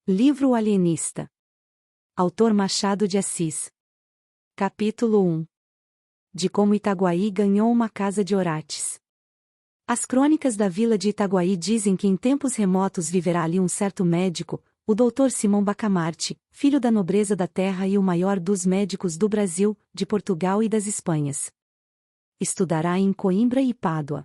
Livro O Alienista. Autor Machado de Assis. Capítulo 1. De como Itaguaí ganhou uma casa de Orates. As crônicas da vila de Itaguaí dizem que em tempos remotos viverá ali um certo médico, o Dr. Simão Bacamarte, filho da nobreza da terra e o maior dos médicos do Brasil, de Portugal e das Espanhas. Estudará em Coimbra e Pádua.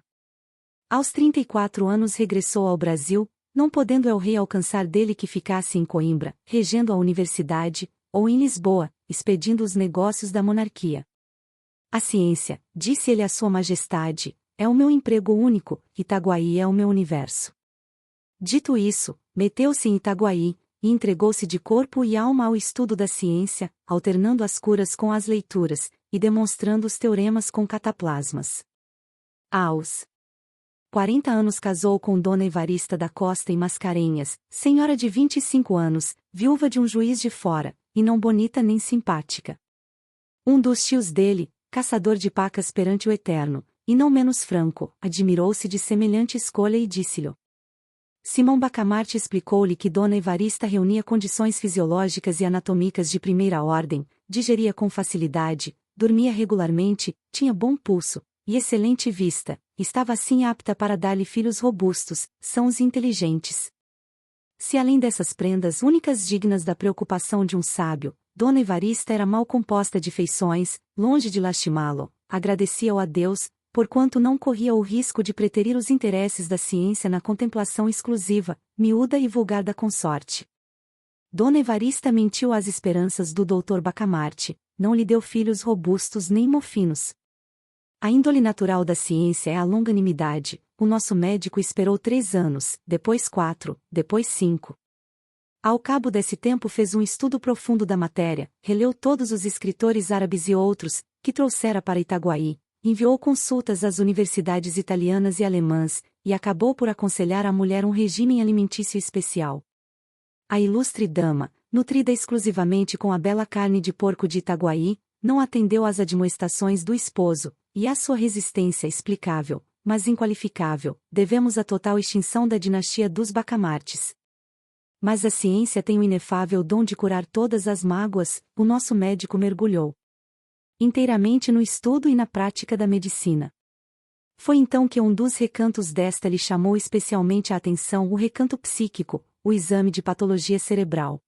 Aos 34 anos regressou ao Brasil, não podendo el-rei alcançar dele que ficasse em Coimbra, regendo a universidade, ou em Lisboa, expedindo os negócios da monarquia. A ciência, disse ele à sua majestade, é o meu emprego único, Itaguaí é o meu universo. Dito isso, meteu-se em Itaguaí, e entregou-se de corpo e alma ao estudo da ciência, alternando as curas com as leituras, e demonstrando os teoremas com cataplasmas. Aos 40 anos casou com Dona Evarista da Costa e Mascarenhas, senhora de 25 anos, viúva de um juiz de fora, e não bonita nem simpática. Um dos tios dele, caçador de pacas perante o Eterno, e não menos franco, admirou-se de semelhante escolha e disse-lhe. Simão Bacamarte explicou-lhe que Dona Evarista reunia condições fisiológicas e anatômicas de primeira ordem, digeria com facilidade, dormia regularmente, tinha bom pulso, e excelente vista, estava assim apta para dar-lhe filhos robustos, sãos e inteligentes. Se além dessas prendas únicas dignas da preocupação de um sábio, Dona Evarista era mal composta de feições, longe de lastimá-lo, agradecia-o a Deus, porquanto não corria o risco de preterir os interesses da ciência na contemplação exclusiva, miúda e vulgar da consorte. Dona Evarista mentiu às esperanças do Dr. Bacamarte, não lhe deu filhos robustos nem mofinos. A índole natural da ciência é a longanimidade, o nosso médico esperou 3 anos, depois 4, depois 5. Ao cabo desse tempo fez um estudo profundo da matéria, releu todos os escritores árabes e outros, que trouxera para Itaguaí, enviou consultas às universidades italianas e alemãs, e acabou por aconselhar à mulher um regime alimentício especial. A ilustre dama, nutrida exclusivamente com a bela carne de porco de Itaguaí, não atendeu às admoestações do esposo, e à sua resistência explicável, mas inqualificável, devemos a total extinção da dinastia dos Bacamartes. Mas a ciência tem o inefável dom de curar todas as mágoas, o nosso médico mergulhou inteiramente no estudo e na prática da medicina. Foi então que um dos recantos desta lhe chamou especialmente a atenção o recanto psíquico, o exame de patologia cerebral.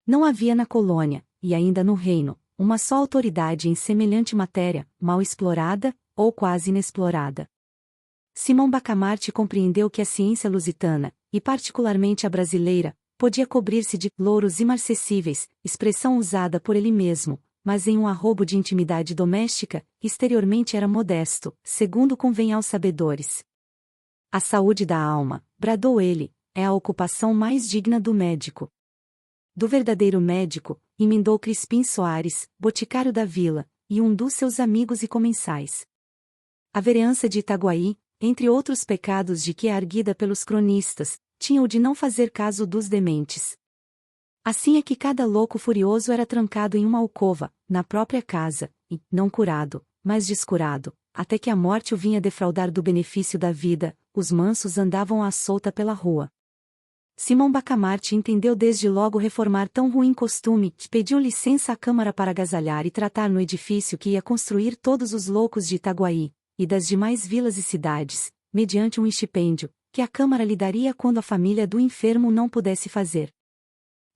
Não havia na colônia, e ainda no reino, uma só autoridade em semelhante matéria, mal explorada, ou quase inexplorada. Simão Bacamarte compreendeu que a ciência lusitana, e particularmente a brasileira, podia cobrir-se de louros imarcessíveis, expressão usada por ele mesmo, mas em um arrobo de intimidade doméstica, exteriormente era modesto, segundo convém aos sabedores. A saúde da alma, bradou ele, é a ocupação mais digna do médico. Do verdadeiro médico, emendou Crispim Soares, boticário da vila, e um dos seus amigos e comensais. A vereança de Itaguaí, entre outros pecados de que é arguida pelos cronistas, tinha o de não fazer caso dos dementes. Assim é que cada louco furioso era trancado em uma alcova, na própria casa, e, não curado, mas descurado, até que a morte o vinha defraudar do benefício da vida, os mansos andavam à solta pela rua. Simão Bacamarte entendeu desde logo reformar tão ruim costume, pediu licença à Câmara para agasalhar e tratar no edifício que ia construir todos os loucos de Itaguaí, e das demais vilas e cidades, mediante um estipêndio, que a Câmara lhe daria quando a família do enfermo não pudesse fazer.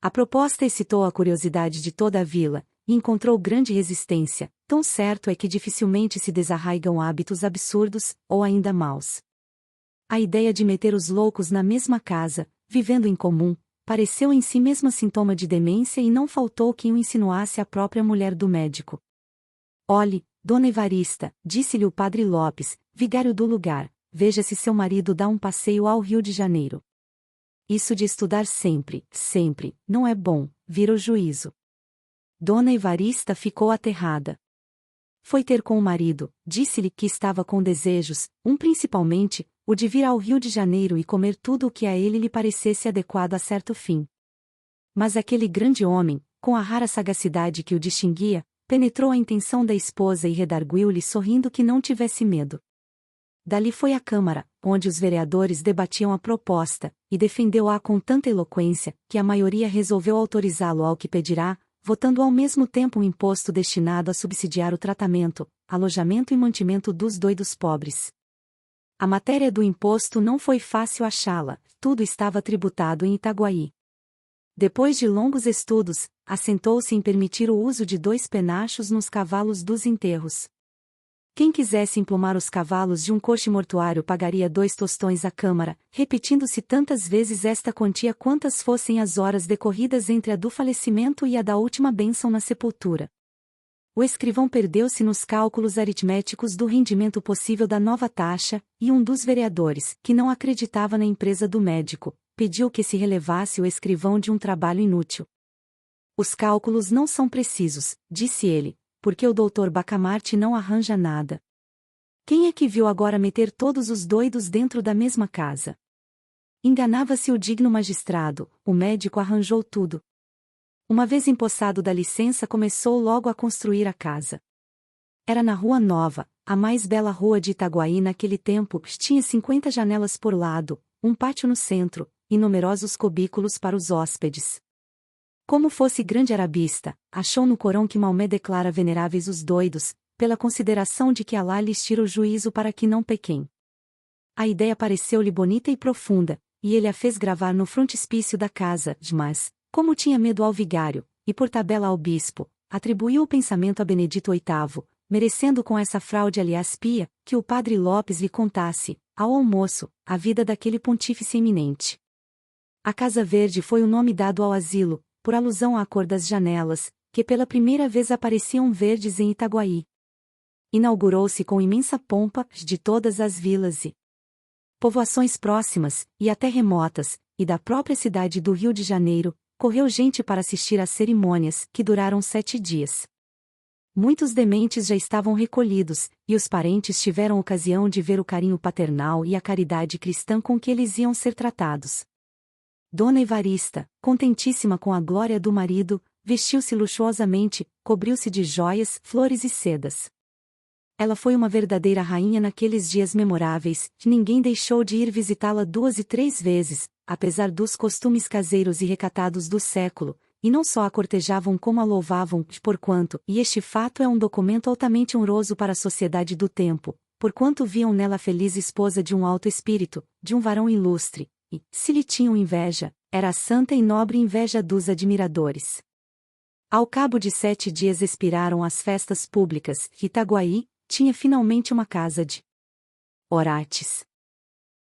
A proposta excitou a curiosidade de toda a vila, e encontrou grande resistência, tão certo é que dificilmente se desarraigam hábitos absurdos, ou ainda maus. A ideia de meter os loucos na mesma casa, vivendo em comum, pareceu em si mesma sintoma de demência e não faltou quem o insinuasse à própria mulher do médico. Olhe, Dona Evarista, disse-lhe o padre Lopes, vigário do lugar, veja se seu marido dá um passeio ao Rio de Janeiro. Isso de estudar sempre, sempre, não é bom, vira o juízo. Dona Evarista ficou aterrada. Foi ter com o marido, disse-lhe que estava com desejos, principalmente, o de vir ao Rio de Janeiro e comer tudo o que a ele lhe parecesse adequado a certo fim. Mas aquele grande homem, com a rara sagacidade que o distinguia, penetrou a intenção da esposa e redarguiu-lhe sorrindo que não tivesse medo. dali foi à Câmara, onde os vereadores debatiam a proposta, e defendeu-a com tanta eloquência, que a maioria resolveu autorizá-lo ao que pedirá, votando ao mesmo tempo um imposto destinado a subsidiar o tratamento, alojamento e mantimento dos doidos pobres. A matéria do imposto não foi fácil achá-la, tudo estava tributado em Itaguaí. Depois de longos estudos, assentou-se em permitir o uso de 2 penachos nos cavalos dos enterros. Quem quisesse emplumar os cavalos de um coche mortuário pagaria 2 tostões à Câmara, repetindo-se tantas vezes esta quantia quantas fossem as horas decorridas entre a do falecimento e a da última bênção na sepultura. O escrivão perdeu-se nos cálculos aritméticos do rendimento possível da nova taxa, e um dos vereadores, que não acreditava na empresa do médico, pediu que se relevasse o escrivão de um trabalho inútil. Os cálculos não são precisos, disse ele, porque o Dr. Bacamarte não arranja nada. Quem é que viu agora meter todos os doidos dentro da mesma casa? Enganava-se o digno magistrado, o médico arranjou tudo. Uma vez empossado da licença começou logo a construir a casa. Era na Rua Nova, a mais bela rua de Itaguaí naquele tempo, tinha 50 janelas por lado, um pátio no centro, e numerosos cubículos para os hóspedes. Como fosse grande arabista, achou no Corão que Maomé declara veneráveis os doidos, pela consideração de que Alá lhes tira o juízo para que não pequem. A ideia pareceu-lhe bonita e profunda, e ele a fez gravar no frontispício da casa, mas, como tinha medo ao vigário, e por tabela ao bispo, atribuiu o pensamento a Benedito VIII, merecendo com essa fraude aliás pia, que o padre Lopes lhe contasse, ao almoço, a vida daquele pontífice eminente. A Casa Verde foi o nome dado ao asilo, por alusão à cor das janelas, que pela primeira vez apareciam verdes em Itaguaí. Inaugurou-se com imensa pompa, de todas as vilas e povoações próximas, e até remotas, e da própria cidade do Rio de Janeiro, correu gente para assistir às cerimônias, que duraram 7 dias. Muitos dementes já estavam recolhidos, e os parentes tiveram ocasião de ver o carinho paternal e a caridade cristã com que eles iam ser tratados. Dona Evarista, contentíssima com a glória do marido, vestiu-se luxuosamente, cobriu-se de joias, flores e sedas. Ela foi uma verdadeira rainha naqueles dias memoráveis, que ninguém deixou de ir visitá-la 2 e 3 vezes, apesar dos costumes caseiros e recatados do século, e não só a cortejavam como a louvavam, porquanto, e este fato é um documento altamente honroso para a sociedade do tempo, porquanto viam nela a feliz esposa de um alto espírito, de um varão ilustre, e, se lhe tinham inveja, era a santa e nobre inveja dos admiradores. Ao cabo de 7 dias expiraram as festas públicas, e Itaguaí tinha finalmente uma casa de Orates.